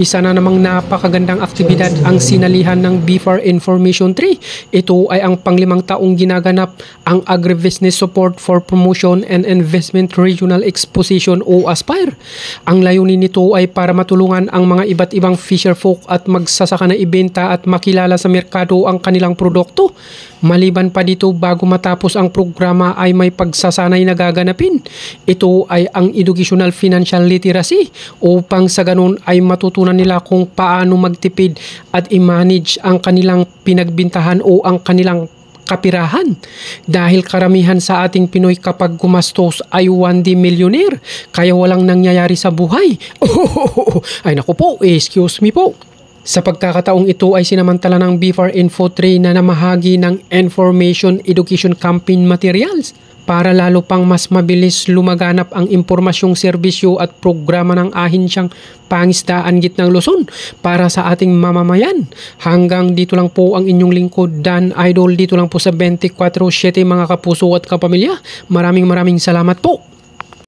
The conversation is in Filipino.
Isa na namang napakagandang aktibidad ang sinalihan ng BIFAR Information 3. Ito ay ang panglimang taong ginaganap ang Agribusiness Support for Promotion and Investment Regional Exposition o ASPIRE. Ang layunin nito ay para matulungan ang mga iba't ibang fisherfolk at magsasaka na ibenta at makilala sa merkado ang kanilang produkto. Maliban pa dito, bago matapos ang programa ay may pagsasanay na gaganapin. Ito ay ang Educational Financial Literacy upang sa ganun ay matutunan nila kung paano magtipid at i-manage ang kanilang pinagbintahan o ang kanilang kapirahan. Dahil karamihan sa ating Pinoy kapag gumastos ay 1D millionaire, kaya walang nangyayari sa buhay. Ay naku po, excuse me po. Sa pagkakataong ito ay sinamantala ng BIFAR Info 3 na namahagi ng Information Education Campaign Materials para lalo pang mas mabilis lumaganap ang impormasyong serbisyo at programa ng ahensyang pangisdaan gitnang Luzon para sa ating mamamayan. Hanggang dito lang po ang inyong lingkod, Dan Idol, dito lang po sa 24/7 mga kapuso at kapamilya. Maraming salamat po.